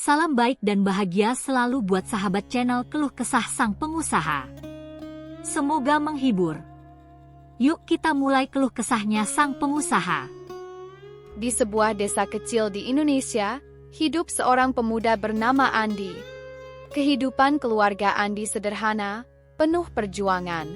Salam baik dan bahagia selalu buat sahabat channel Keluh Kesah Sang Pengusaha. Semoga menghibur. Yuk kita mulai keluh kesahnya sang pengusaha. Di sebuah desa kecil di Indonesia, hidup seorang pemuda bernama Andi. Kehidupan keluarga Andi sederhana, penuh perjuangan.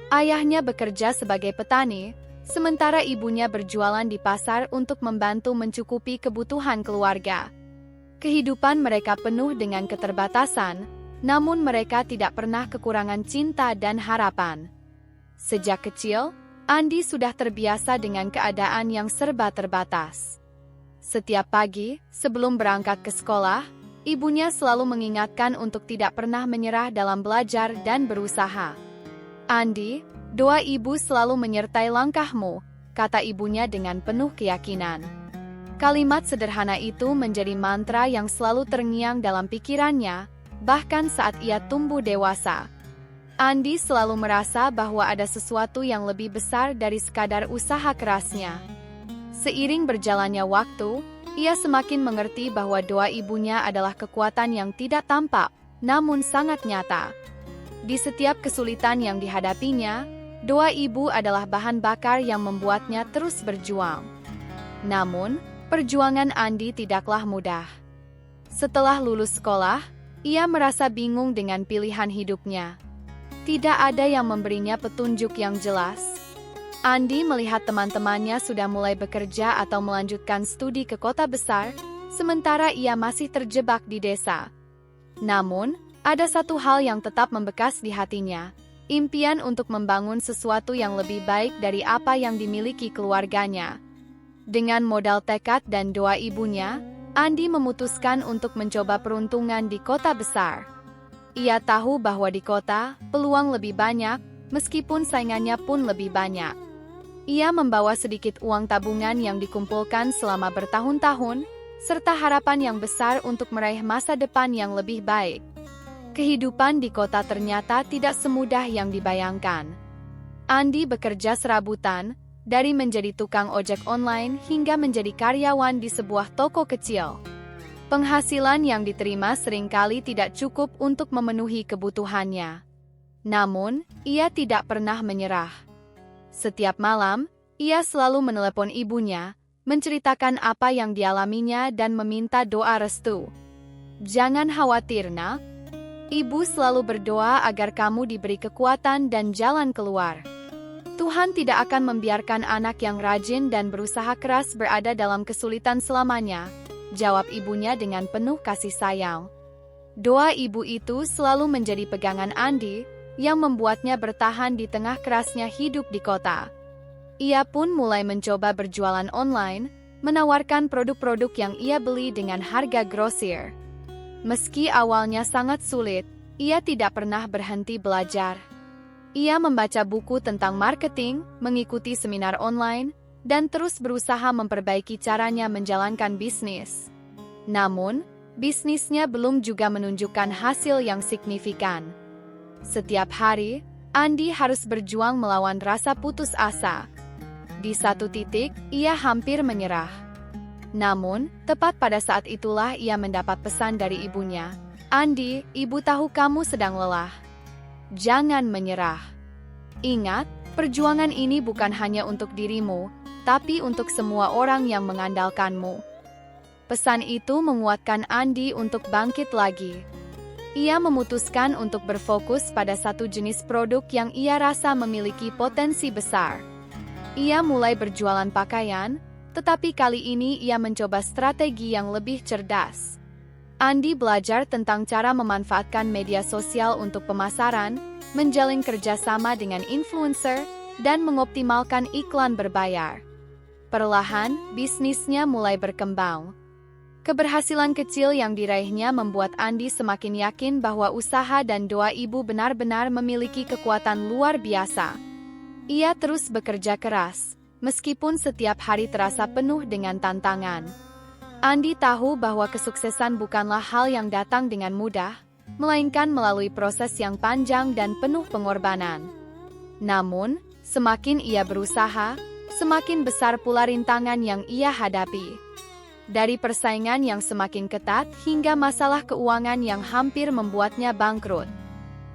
Ayahnya bekerja sebagai petani, sementara ibunya berjualan di pasar untuk membantu mencukupi kebutuhan keluarga. Kehidupan mereka penuh dengan keterbatasan, namun mereka tidak pernah kekurangan cinta dan harapan. Sejak kecil, Andi sudah terbiasa dengan keadaan yang serba terbatas. Setiap pagi, sebelum berangkat ke sekolah, ibunya selalu mengingatkan untuk tidak pernah menyerah dalam belajar dan berusaha. "Andi, doa ibu selalu menyertai langkahmu," kata ibunya dengan penuh keyakinan. Kalimat sederhana itu menjadi mantra yang selalu terngiang dalam pikirannya, bahkan saat ia tumbuh dewasa. Andi selalu merasa bahwa ada sesuatu yang lebih besar dari sekadar usaha kerasnya. Seiring berjalannya waktu, ia semakin mengerti bahwa doa ibunya adalah kekuatan yang tidak tampak, namun sangat nyata. Di setiap kesulitan yang dihadapinya, doa ibu adalah bahan bakar yang membuatnya terus berjuang. Namun, perjuangan Andi tidaklah mudah. Setelah lulus sekolah, ia merasa bingung dengan pilihan hidupnya. Tidak ada yang memberinya petunjuk yang jelas. Andi melihat teman-temannya sudah mulai bekerja atau melanjutkan studi ke kota besar, sementara ia masih terjebak di desa. Namun, ada satu hal yang tetap membekas di hatinya, impian untuk membangun sesuatu yang lebih baik dari apa yang dimiliki keluarganya. Dengan modal tekad dan doa ibunya, Andi memutuskan untuk mencoba peruntungan di kota besar. Ia tahu bahwa di kota, peluang lebih banyak, meskipun saingannya pun lebih banyak. Ia membawa sedikit uang tabungan yang dikumpulkan selama bertahun-tahun, serta harapan yang besar untuk meraih masa depan yang lebih baik. Kehidupan di kota ternyata tidak semudah yang dibayangkan. Andi bekerja serabutan, dari menjadi tukang ojek online hingga menjadi karyawan di sebuah toko kecil. Penghasilan yang diterima seringkali tidak cukup untuk memenuhi kebutuhannya. Namun, ia tidak pernah menyerah. Setiap malam, ia selalu menelepon ibunya, menceritakan apa yang dialaminya dan meminta doa restu. "Jangan khawatir, Nak. Ibu selalu berdoa agar kamu diberi kekuatan dan jalan keluar. Tuhan tidak akan membiarkan anak yang rajin dan berusaha keras berada dalam kesulitan selamanya," jawab ibunya dengan penuh kasih sayang. Doa ibu itu selalu menjadi pegangan Andi, yang membuatnya bertahan di tengah kerasnya hidup di kota. Ia pun mulai mencoba berjualan online, menawarkan produk-produk yang ia beli dengan harga grosir. Meski awalnya sangat sulit, ia tidak pernah berhenti belajar. Ia membaca buku tentang marketing, mengikuti seminar online, dan terus berusaha memperbaiki caranya menjalankan bisnis. Namun, bisnisnya belum juga menunjukkan hasil yang signifikan. Setiap hari, Andi harus berjuang melawan rasa putus asa. Di satu titik, ia hampir menyerah. Namun, tepat pada saat itulah ia mendapat pesan dari ibunya. "Andi, ibu tahu kamu sedang lelah. Jangan menyerah. Ingat, perjuangan ini bukan hanya untuk dirimu, tapi untuk semua orang yang mengandalkanmu." Pesan itu menguatkan Andi untuk bangkit lagi. Ia memutuskan untuk berfokus pada satu jenis produk yang ia rasa memiliki potensi besar. Ia mulai berjualan pakaian, tetapi kali ini ia mencoba strategi yang lebih cerdas. Andi belajar tentang cara memanfaatkan media sosial untuk pemasaran, menjalin kerjasama dengan influencer, dan mengoptimalkan iklan berbayar. Perlahan, bisnisnya mulai berkembang. Keberhasilan kecil yang diraihnya membuat Andi semakin yakin bahwa usaha dan doa ibu benar-benar memiliki kekuatan luar biasa. Ia terus bekerja keras, meskipun setiap hari terasa penuh dengan tantangan. Andi tahu bahwa kesuksesan bukanlah hal yang datang dengan mudah, melainkan melalui proses yang panjang dan penuh pengorbanan. Namun, semakin ia berusaha, semakin besar pula rintangan yang ia hadapi. Dari persaingan yang semakin ketat hingga masalah keuangan yang hampir membuatnya bangkrut.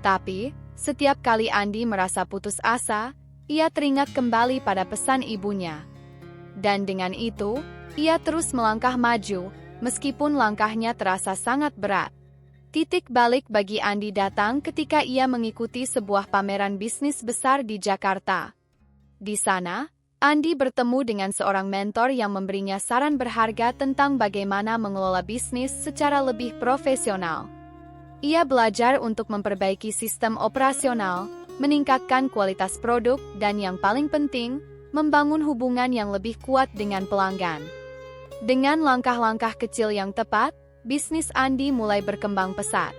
Tapi, setiap kali Andi merasa putus asa, ia teringat kembali pada pesan ibunya. Dan dengan itu, ia terus melangkah maju, meskipun langkahnya terasa sangat berat. Titik balik bagi Andi datang ketika ia mengikuti sebuah pameran bisnis besar di Jakarta. Di sana, Andi bertemu dengan seorang mentor yang memberinya saran berharga tentang bagaimana mengelola bisnis secara lebih profesional. Ia belajar untuk memperbaiki sistem operasional, meningkatkan kualitas produk, dan yang paling penting, membangun hubungan yang lebih kuat dengan pelanggan. Dengan langkah-langkah kecil yang tepat, bisnis Andi mulai berkembang pesat.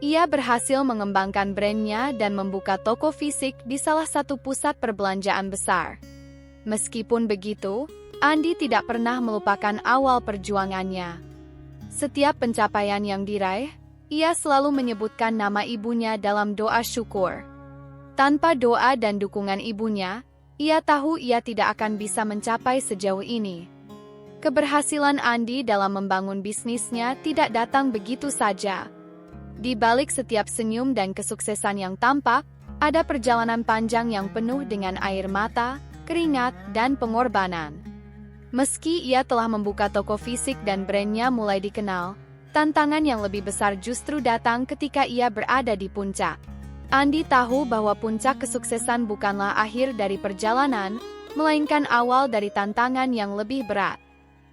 Ia berhasil mengembangkan brandnya dan membuka toko fisik di salah satu pusat perbelanjaan besar. Meskipun begitu, Andi tidak pernah melupakan awal perjuangannya. Setiap pencapaian yang diraih, ia selalu menyebutkan nama ibunya dalam doa syukur. Tanpa doa dan dukungan ibunya, ia tahu ia tidak akan bisa mencapai sejauh ini. Keberhasilan Andi dalam membangun bisnisnya tidak datang begitu saja. Di balik setiap senyum dan kesuksesan yang tampak, ada perjalanan panjang yang penuh dengan air mata, keringat, dan pengorbanan. Meski ia telah membuka toko fisik dan brandnya mulai dikenal, tantangan yang lebih besar justru datang ketika ia berada di puncak. Andi tahu bahwa puncak kesuksesan bukanlah akhir dari perjalanan, melainkan awal dari tantangan yang lebih berat.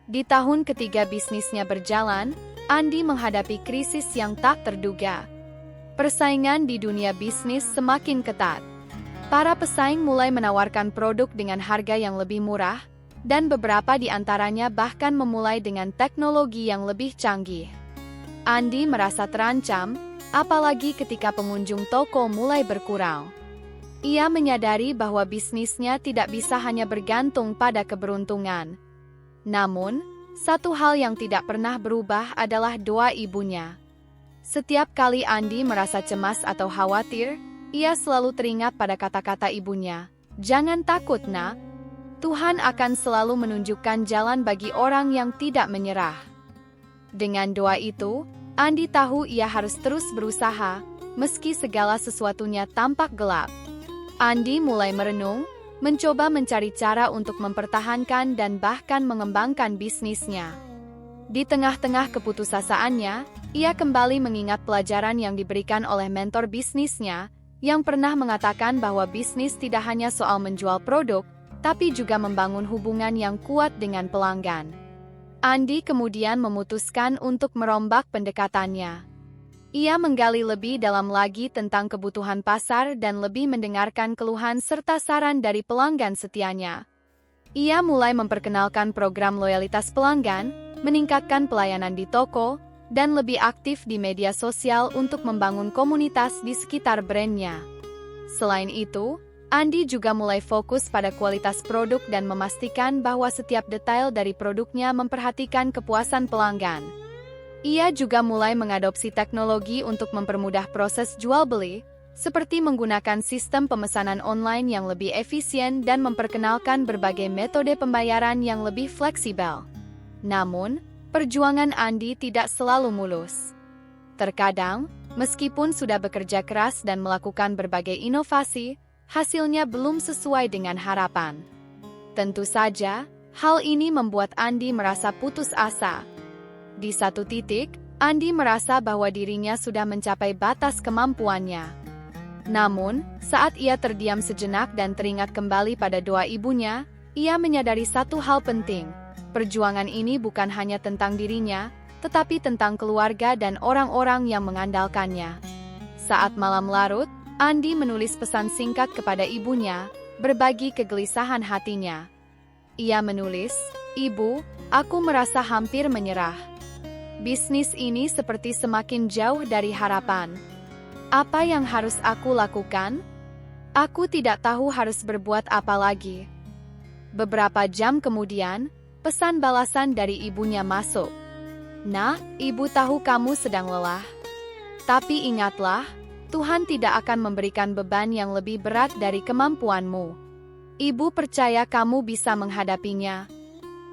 Di tahun ketiga bisnisnya berjalan, Andi menghadapi krisis yang tak terduga. Persaingan di dunia bisnis semakin ketat. Para pesaing mulai menawarkan produk dengan harga yang lebih murah, dan beberapa di antaranya bahkan memulai dengan teknologi yang lebih canggih. Andi merasa terancam, apalagi ketika pengunjung toko mulai berkurang. Ia menyadari bahwa bisnisnya tidak bisa hanya bergantung pada keberuntungan. Namun, satu hal yang tidak pernah berubah adalah doa ibunya. Setiap kali Andi merasa cemas atau khawatir, ia selalu teringat pada kata-kata ibunya, "Jangan takut, Nak. Tuhan akan selalu menunjukkan jalan bagi orang yang tidak menyerah." Dengan doa itu, Andi tahu ia harus terus berusaha, meski segala sesuatunya tampak gelap. Andi mulai merenung, mencoba mencari cara untuk mempertahankan dan bahkan mengembangkan bisnisnya. Di tengah-tengah keputusaasaannya, ia kembali mengingat pelajaran yang diberikan oleh mentor bisnisnya, yang pernah mengatakan bahwa bisnis tidak hanya soal menjual produk, tapi juga membangun hubungan yang kuat dengan pelanggan. Andi kemudian memutuskan untuk merombak pendekatannya. Ia menggali lebih dalam lagi tentang kebutuhan pasar dan lebih mendengarkan keluhan serta saran dari pelanggan setianya. Ia mulai memperkenalkan program loyalitas pelanggan, meningkatkan pelayanan di toko, dan lebih aktif di media sosial untuk membangun komunitas di sekitar brandnya. Selain itu, Andi juga mulai fokus pada kualitas produk dan memastikan bahwa setiap detail dari produknya memperhatikan kepuasan pelanggan. Ia juga mulai mengadopsi teknologi untuk mempermudah proses jual-beli, seperti menggunakan sistem pemesanan online yang lebih efisien dan memperkenalkan berbagai metode pembayaran yang lebih fleksibel. Namun, perjuangan Andi tidak selalu mulus. Terkadang, meskipun sudah bekerja keras dan melakukan berbagai inovasi, hasilnya belum sesuai dengan harapan. Tentu saja, hal ini membuat Andi merasa putus asa. Di satu titik, Andi merasa bahwa dirinya sudah mencapai batas kemampuannya. Namun, saat ia terdiam sejenak dan teringat kembali pada doa ibunya, ia menyadari satu hal penting. Perjuangan ini bukan hanya tentang dirinya, tetapi tentang keluarga dan orang-orang yang mengandalkannya. Saat malam larut, Andi menulis pesan singkat kepada ibunya, berbagi kegelisahan hatinya. Ia menulis, "Ibu, aku merasa hampir menyerah. Bisnis ini seperti semakin jauh dari harapan. Apa yang harus aku lakukan? Aku tidak tahu harus berbuat apa lagi." Beberapa jam kemudian, pesan balasan dari ibunya masuk. "Nah, ibu tahu kamu sedang lelah. Tapi ingatlah, Tuhan tidak akan memberikan beban yang lebih berat dari kemampuanmu. Ibu percaya kamu bisa menghadapinya."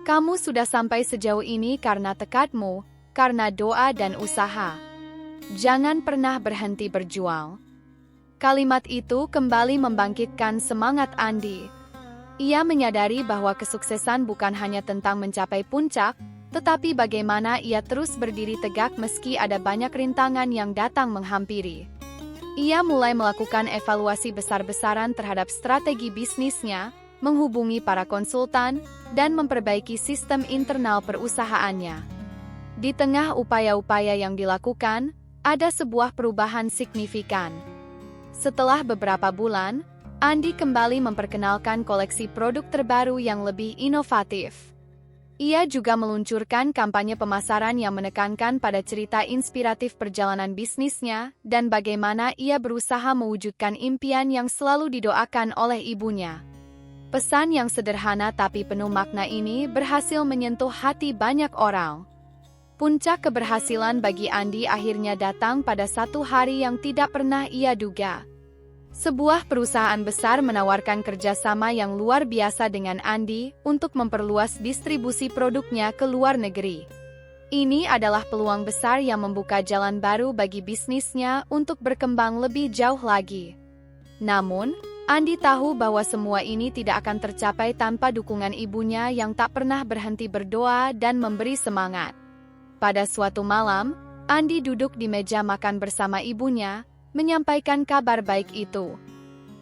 Kamu sudah sampai sejauh ini karena tekadmu, karena doa dan usaha. Jangan pernah berhenti berjuang. Kalimat itu kembali membangkitkan semangat Andi. Ia menyadari bahwa kesuksesan bukan hanya tentang mencapai puncak, tetapi bagaimana ia terus berdiri tegak meski ada banyak rintangan yang datang menghampiri. Ia mulai melakukan evaluasi besar-besaran terhadap strategi bisnisnya, menghubungi para konsultan, dan memperbaiki sistem internal perusahaannya. Di tengah upaya-upaya yang dilakukan, ada sebuah perubahan signifikan. Setelah beberapa bulan, Andi kembali memperkenalkan koleksi produk terbaru yang lebih inovatif. Ia juga meluncurkan kampanye pemasaran yang menekankan pada cerita inspiratif perjalanan bisnisnya dan bagaimana ia berusaha mewujudkan impian yang selalu didoakan oleh ibunya. Pesan yang sederhana tapi penuh makna ini berhasil menyentuh hati banyak orang. Puncak keberhasilan bagi Andi akhirnya datang pada satu hari yang tidak pernah ia duga. Sebuah perusahaan besar menawarkan kerjasama yang luar biasa dengan Andi untuk memperluas distribusi produknya ke luar negeri. Ini adalah peluang besar yang membuka jalan baru bagi bisnisnya untuk berkembang lebih jauh lagi. Namun, Andi tahu bahwa semua ini tidak akan tercapai tanpa dukungan ibunya yang tak pernah berhenti berdoa dan memberi semangat. Pada suatu malam, Andi duduk di meja makan bersama ibunya, menyampaikan kabar baik itu.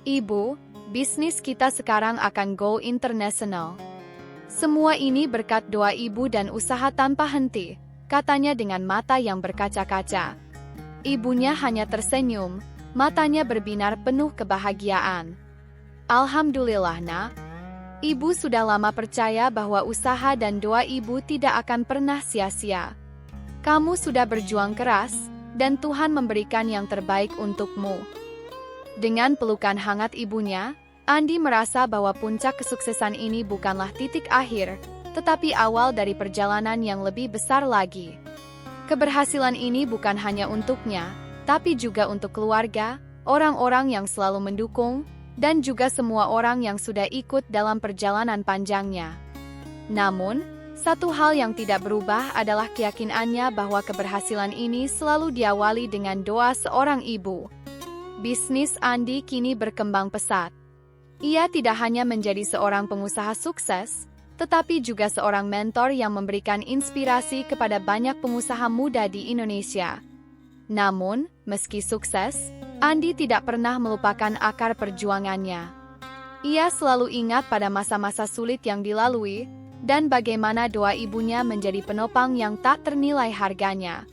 "Ibu, bisnis kita sekarang akan go international. Semua ini berkat doa ibu dan usaha tanpa henti," katanya dengan mata yang berkaca-kaca. Ibunya hanya tersenyum, matanya berbinar penuh kebahagiaan. "Alhamdulillah, Nak. Ibu sudah lama percaya bahwa usaha dan doa ibu tidak akan pernah sia-sia. Kamu sudah berjuang keras, dan Tuhan memberikan yang terbaik untukmu." Dengan pelukan hangat ibunya, Andi merasa bahwa puncak kesuksesan ini bukanlah titik akhir, tetapi awal dari perjalanan yang lebih besar lagi. Keberhasilan ini bukan hanya untuknya, tapi juga untuk keluarga, orang-orang yang selalu mendukung, dan juga semua orang yang sudah ikut dalam perjalanan panjangnya. Namun, satu hal yang tidak berubah adalah keyakinannya bahwa keberhasilan ini selalu diawali dengan doa seorang ibu. Bisnis Andi kini berkembang pesat. Ia tidak hanya menjadi seorang pengusaha sukses, tetapi juga seorang mentor yang memberikan inspirasi kepada banyak pengusaha muda di Indonesia. Namun, meski sukses, Andi tidak pernah melupakan akar perjuangannya. Ia selalu ingat pada masa-masa sulit yang dilalui, dan bagaimana doa ibunya menjadi penopang yang tak ternilai harganya.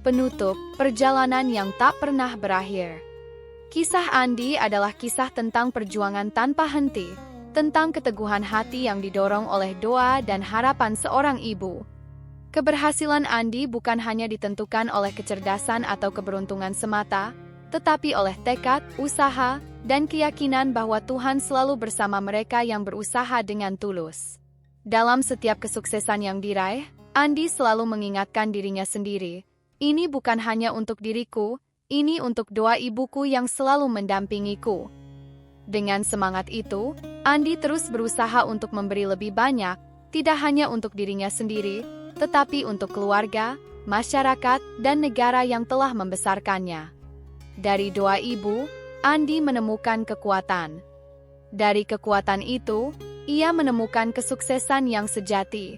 Penutup perjalanan yang tak pernah berakhir. Kisah Andi adalah kisah tentang perjuangan tanpa henti, tentang keteguhan hati yang didorong oleh doa dan harapan seorang ibu. Keberhasilan Andi bukan hanya ditentukan oleh kecerdasan atau keberuntungan semata, tetapi oleh tekad, usaha, dan keyakinan bahwa Tuhan selalu bersama mereka yang berusaha dengan tulus. Dalam setiap kesuksesan yang diraih, Andi selalu mengingatkan dirinya sendiri, "Ini bukan hanya untuk diriku, ini untuk doa ibuku yang selalu mendampingiku." Dengan semangat itu, Andi terus berusaha untuk memberi lebih banyak, tidak hanya untuk dirinya sendiri, tetapi untuk keluarga, masyarakat, dan negara yang telah membesarkannya. Dari doa ibu, Andi menemukan kekuatan. Dari kekuatan itu, ia menemukan kesuksesan yang sejati.